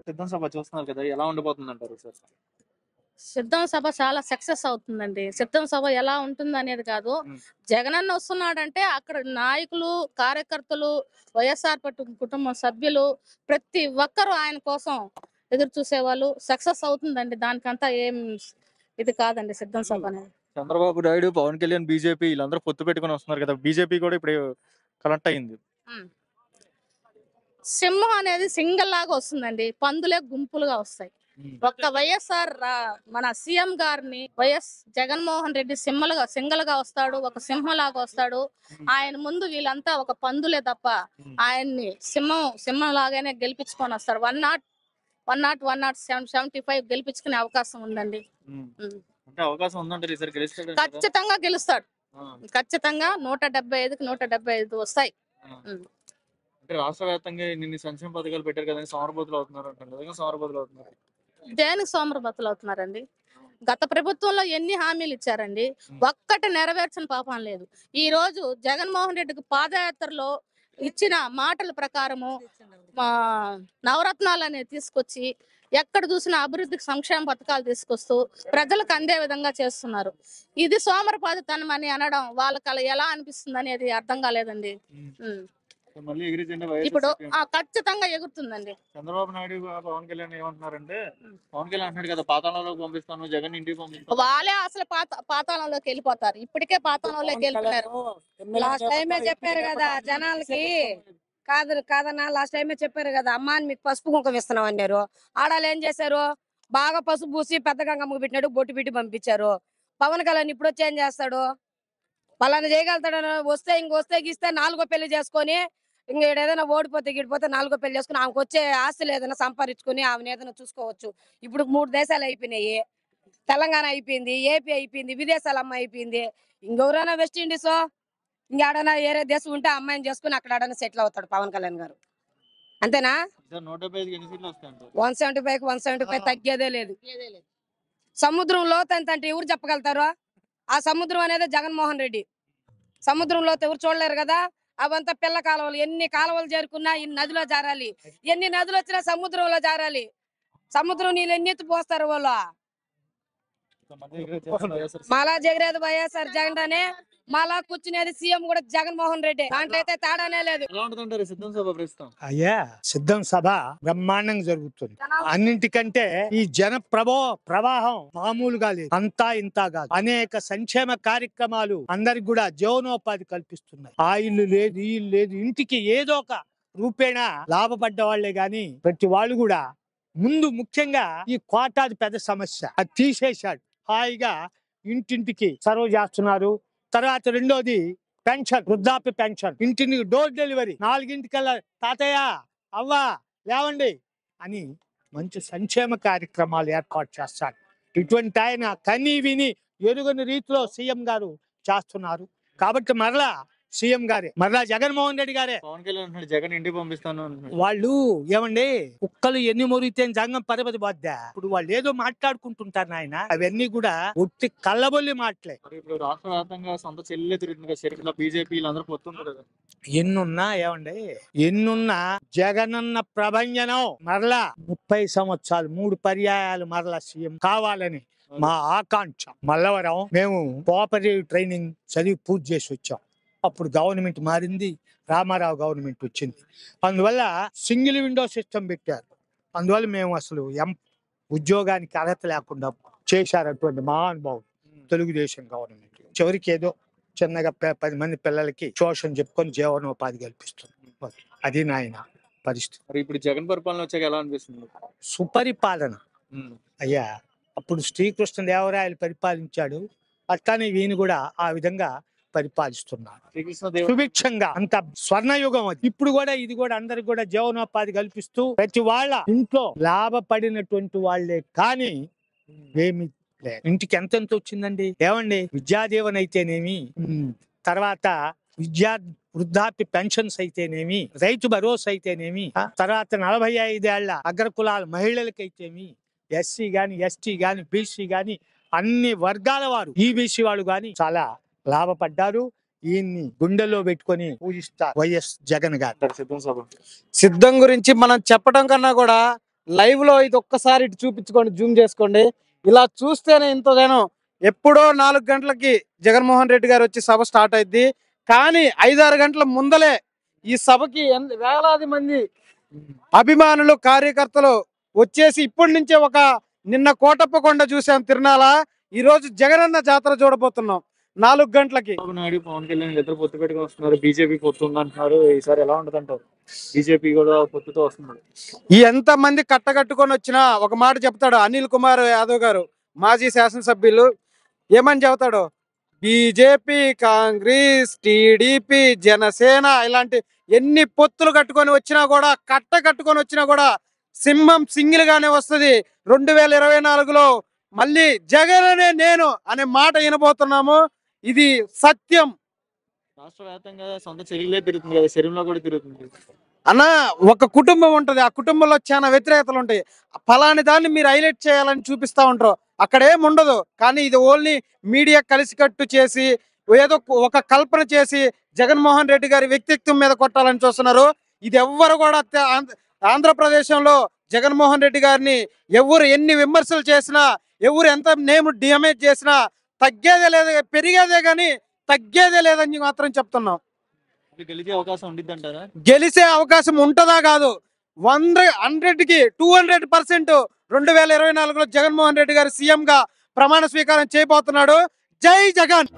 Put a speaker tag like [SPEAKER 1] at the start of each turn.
[SPEAKER 1] సిద్ధం సభ చూస్తున్నారు కదా, ఎలా ఉండబోతుంది అంటారు సార్?
[SPEAKER 2] సిద్ధం సభ చాలా సక్సెస్ అవుతుందండి. సిద్ధం సభ ఎలా ఉంటుంది అనేది కాదు, జగనన్న వస్తున్నాడంటే అక్కడ నాయకులు, కార్యకర్తలు, వైఎస్ఆర్ కుటుంబ సభ్యులు ప్రతి ఒక్కరూ ఆయన కోసం ఎదురు చూసేవాళ్ళు. సక్సెస్ అవుతుందండి, దానికంతా ఏం ఇది కాదండి సిద్ధం సభ అనేది.
[SPEAKER 1] చంద్రబాబు నాయుడు, పవన్ కళ్యాణ్, బీజేపీ వీళ్ళందరూ పొత్తు పెట్టుకుని వస్తున్నారు కదా, బీజేపీ కూడా ఇప్పుడు కనెక్ట్ అయింది.
[SPEAKER 2] సింహం అనేది సింగల్ లాగా వస్తుందండి, పందులే గుంపులుగా వస్తాయి. ఒక్క వైఎస్ఆర్ మన సీఎం గారిని వైఎస్ జగన్మోహన్ రెడ్డి సింగల్ గా వస్తాడు, ఒక సింహం లాగా వస్తాడు. ఆయన ముందు వీళ్ళంతా ఒక పందులే తప్ప ఆయన్ని సింహం లాగానే గెలిపించుకొని వస్తాడు. 175 గెలిపించుకునే అవకాశం ఉందండి. ఖచ్చితంగా గెలుస్తాడు. ఖచ్చితంగా 175కి 175 వస్తాయి.
[SPEAKER 1] రాష్ట్ర వ్యాప్తంగా నిన్న సంక్షేమ పథకాలు పెట్టారు కదా, సోమరబోతులు అవుతున్నారు అంటారు. సోమరబోతులు అవుతున్నారు,
[SPEAKER 2] దేనికి సోమరబోతులు అవుతున్నారండి? గత ప్రభుత్వంలో ఎన్ని హామీలు ఇచ్చారండి, ఒక్కటి నెరవేర్చిన పాపం లేదు. ఈ రోజు జగన్మోహన్ రెడ్డికి పాదయాత్రలో ఇచ్చిన మాటల ప్రకారము నవరత్నాలు అనేది తీసుకొచ్చి ఎక్కడ చూసినా అభివృద్ధికి సంక్షేమ పథకాలు తీసుకొస్తూ ప్రజలకు అందే విధంగా చేస్తున్నారు. ఇది సోమరపాదితనం అని అనడం వాళ్ళకి అలా ఎలా అనిపిస్తుంది అనేది అర్థం కాలేదండి. ఇప్పుడు ఖచ్చితంగా ఎగురుతుందండి.
[SPEAKER 1] చంద్రబాబు నాయుడు, పవన్ కళ్యాణ్ ఏమంటున్నారంటే, పవన్ కళ్యాణ్ అంటున్నాడు కదా పాతాళంలోకి పంపిస్తాను, జగన్ ఇంటికి పంపిస్తాను.
[SPEAKER 2] వాళ్ళే అసలు పాతాళంలోకి వెళ్ళిపోతారు, ఇప్పటికే పాతాళంలోకి వెళ్తున్నారు.
[SPEAKER 3] లాస్ట్ టైమే చెప్పారు కదా జనాలకి, కాదన్నా లాస్ట్ టైమే చెప్పారు కదా, అమ్మా మీకు పసుపు కుంకుమ ఇస్తున్నాం అన్నారు. ఆడాలు ఏం చేశారు, బాగా పసుపు పూసి పెద్ద గంగమ్మకు పెట్టినాడు, బొట్టు పెట్టి పంపించారు. పవన్ కళ్యాణ్ ఇప్పుడు వచ్చి ఏం చేస్తాడు? వాళ్ళని చేయగలుగుతాడు. వస్తే గీస్తే 4వ పెళ్లి చేసుకొని ఇంక ఏదైనా ఓడిపోతే గిడిపోతే 4వ పెళ్లి చేసుకుని ఆమెకు వచ్చే ఆస్తులు ఏదైనా సంపాదించుకుని ఆమెను ఏదైనా చూసుకోవచ్చు. ఇప్పుడు 3 దేశాలు అయిపోయినాయి, తెలంగాణ అయిపోయింది, ఏపీ అయిపోయింది, విదేశాల అమ్మాయి అయిపోయింది. ఇంకెవరైనా వెస్ట్ ఇండీస్ ఇంకేడైనా ఏరే దేశం ఉంటే అమ్మాయిని చేసుకుని అక్కడ ఆడైనా సెటిల్ అవుతాడు పవన్ కళ్యాణ్ గారు. అంతేనా? 175కి 175 తగ్గేదే లేదు. సముద్రం లోతు ఎంత అంటే ఎవరు చెప్పగలుగుతారు? ఆ సముద్రం అనేది జగన్మోహన్ రెడ్డి. సముద్రం లోతు ఎవరు చూడలేరు కదా. అవంతా పిల్ల కాలువలు, ఎన్ని కాలువలు చేరుకున్నా ఇన్ని నదిలో జారాలి, ఎన్ని నదులు వచ్చినా సముద్రంలో జారాలి. సముద్రం నీళ్ళు ఎన్ని ఎత్తి పోస్తారు వాళ్ళు. మళ్ళా జగరేది వైఎస్ఆర్ జగన్ అనే, మళ్ళా కూర్చునేది సీఎం కూడా జగన్మోహన్ రెడ్డి. దాంట్లో అయితే తేడానే లేదు.
[SPEAKER 4] అయ్యా, సిద్ధం సభ బ్రహ్మాండంగా జరుగుతుంది. అన్నింటికంటే ఈ జన ప్రవాహం మామూలుగా లేదు, అంతా ఇంతా కాదు. అనేక సంక్షేమ కార్యక్రమాలు అందరికి కూడా జీవనోపాధి కల్పిస్తున్నాయి. ఆ ఇల్లు లేదు, ఈ ఇల్లు లేదు, ఇంటికి ఏదో ఒక రూపేణ లాభపడ్డ వాళ్లే గాని ప్రతి వాళ్ళు కూడా ముందు ముఖ్యంగా ఈ కోటాది పెద్ద సమస్య అది తీసేశాడు. హాయిగా ఇంటింటికి సర్వ్ చేస్తున్నారు. తర్వాత రెండోది పెన్షన్, వృద్ధాప్య పెన్షన్, ఇంటిని డోర్ డెలివరీ, 4ంటికల్లా తాతయ్య అవ్వ లేవండి అని మంచి సంక్షేమ కార్యక్రమాలు ఏర్పాటు చేస్తారు. ఇటువంటి ఆయన కని విని ఎరుగని రీతిలో సీఎం గారు చేస్తున్నారు. కాబట్టి మరలా సీఎం గారే, మరలా జగన్మోహన్ రెడ్డి గారే.
[SPEAKER 1] పవన్ కళ్యాణ్ జగన్ ఇంటికి పంపిస్తాను
[SPEAKER 4] వాళ్ళు ఏమండి, కుక్కలు ఎన్ని మొరిగితే జంగం పరపతి పోద్దా. ఇప్పుడు వాళ్ళు ఏదో మాట్లాడుకుంటుంటారు నాయన, అవన్నీ కూడా ఒట్టి కళ్ళబొల్లి మాటలే.
[SPEAKER 1] ఇప్పుడు రాష్ట్ర వ్యాప్తంగా సొంత చెల్లెలే తిరుగుతుంది కదా, బీజేపీ వీళ్ళందరూ పొత్తుంది కదా.
[SPEAKER 4] ఎన్నున్నా ఏమండి, ఎన్నున్నా జగనన్న ప్రభంజనం మరలా 30 సంవత్సరాలు 3 పర్యాయాలు మరలా సీఎం కావాలని మా ఆకాంక్ష. మల్లవరం మేము కోఆపరేటివ్ ట్రైనింగ్ చదివి పూర్తి చేసి వచ్చాం. అప్పుడు గవర్నమెంట్ మారింది, రామారావు గవర్నమెంట్ వచ్చింది. అందువల్ల సింగిల్ విండో సిస్టమ్ పెట్టారు. అందువల్ల మేము అసలు ఉద్యోగానికి అర్హత లేకుండా చేశారు అటువంటి మహానుభావుడు తెలుగుదేశం గవర్నమెంట్. చివరికి ఏదో చిన్నగా 10 మంది పిల్లలకి ట్యూషన్ చెప్పుకొని జీవనోపాధి కల్పిస్తుంది. అది నాయన పరిస్థితి.
[SPEAKER 1] ఇప్పుడు జగన్ పరిపాలన వచ్చాక ఎలా అనిపిస్తుంది?
[SPEAKER 4] సుపరిపాలన అయ్యా. అప్పుడు శ్రీకృష్ణదేవరాయలు పరిపాలించాడు, అట్లానే వీని కూడా ఆ విధంగా పరిపాలిస్తున్నారు సుభిక్షంగా. అంత స్వర్ణయుగం అది. ఇప్పుడు కూడా ఇది కూడా అందరికి కూడా జీవనోపాధి కల్పిస్తూ ప్రతి వాళ్ళ ఇంట్లో లాభపడినటువంటి వాళ్లే కానీ ఏమి లేదు. ఇంటికి ఎంతెంత వచ్చిందండి ఏమండి, విద్యాదీవన అయితేనేమి, తర్వాత వృద్ధాప్య పెన్షన్స్ అయితేనేమి, రైతు భరోసా అయితేనేమి, తర్వాత 45 ఏళ్ల అగ్రకులాల మహిళలకైతేమి, ఎస్సీ గాని, ఎస్టీ గాని, బీసీ గాని, అన్ని వర్గాల వారు, ఈబీసీ వాళ్ళు గాని చాలా లాభపడ్డారు. ఈయన్ని గుండెలో పెట్టుకొని పూజిస్తారు వైఎస్ జగన్ గారు.
[SPEAKER 1] సిద్ధం సభ
[SPEAKER 5] సిద్ధం గురించి మనం చెప్పడం కన్నా కూడా లైవ్ లో ఇది ఒక్కసారి ఇటు చూపించుకోండి, జూమ్ చేసుకోండి. ఇలా చూస్తేనే ఇంత జనం. ఎప్పుడో 4 గంటలకి జగన్మోహన్ రెడ్డి గారు వచ్చి సభ స్టార్ట్ అయింది, కానీ 5-6 గంటల ముందలే ఈ సభకి వేలాది మంది అభిమానులు కార్యకర్తలు వచ్చేసి ఇప్పటి నుంచే నిన్న కోటప్పకొండ చూసాం తిరునాళ, ఈ రోజు జగనన్న జాతర చూడబోతున్నాం 4 గంటలకి.
[SPEAKER 1] చంద్రబాబు నాయుడు పవన్ కళ్యాణ్ ఇద్దరు పొత్తు పెట్టుకుని వస్తున్నారు. బీజేపీ పొత్తు ఉందంటున్నారు. ఈసారి ఎలా ఉంటుంది అంటారు? బీజేపీ కూడా పొత్తుతో వస్తున్నారు.
[SPEAKER 5] ఎంత మంది కట్టగట్టుకొని వచ్చినా ఒక మాట చెప్తాడు అనిల్ కుమార్ యాదవ్ గారు, మాజీ శాసనసభ్యులు. ఏమని చెబుతాడు? బీజేపీ, కాంగ్రెస్, టీడీపీ, జనసేన ఇలాంటి ఎన్ని పొత్తులు కట్టుకొని వచ్చినా కూడా, కట్టుకొని వచ్చినా కూడా సింహం సింగిల్ గానే వస్తుంది. 2024లో మళ్ళీ జగననే నేను అనే మాట వినబోతున్నాము. ఇది సత్యం.
[SPEAKER 1] రాష్ట్ర వ్యాప్తంగా సొంత చెల్లిలే తిరుగుతుంది కదా, శరీరంలో కూడా తిరుగుతుంది
[SPEAKER 5] అన్న. ఒక కుటుంబం ఉంటది, ఆ కుటుంబంలో చాలా వ్యతిరేకతలు ఉంటాయి. ఫలాని దాన్ని మీరు హైలైట్ చేయాలని చూపిస్తా ఉంటారు, అక్కడ ఏం ఉండదు. కానీ ఇది ఓన్లీ మీడియా కలిసికట్టు చేసి ఏదో ఒక కల్పన చేసి జగన్మోహన్ రెడ్డి గారి వ్యక్తిత్వం మీద కొట్టాలని చూస్తున్నారు. ఇది ఎవ్వరు కూడా ఆంధ్రప్రదేశంలో జగన్మోహన్ రెడ్డి గారిని ఎవరు ఎన్ని విమర్శలు చేసినా, ఎవరు ఎంత నేమ్ డ్యామేజ్ చేసినా తగ్గేదే లేదు, పెరిగేదే కానీ తగ్గేదే లేదని మాత్రం చెప్తున్నాం.
[SPEAKER 1] గెలిచే అవకాశం ఉండిద్ది అంటారా?
[SPEAKER 5] గెలిచే అవకాశం ఉంటుందా కాదు, 100కి 200% 2024లో జగన్మోహన్ రెడ్డి గారు సీఎం గా ప్రమాణ స్వీకారం చేయబోతున్నాడు. జై జగన్.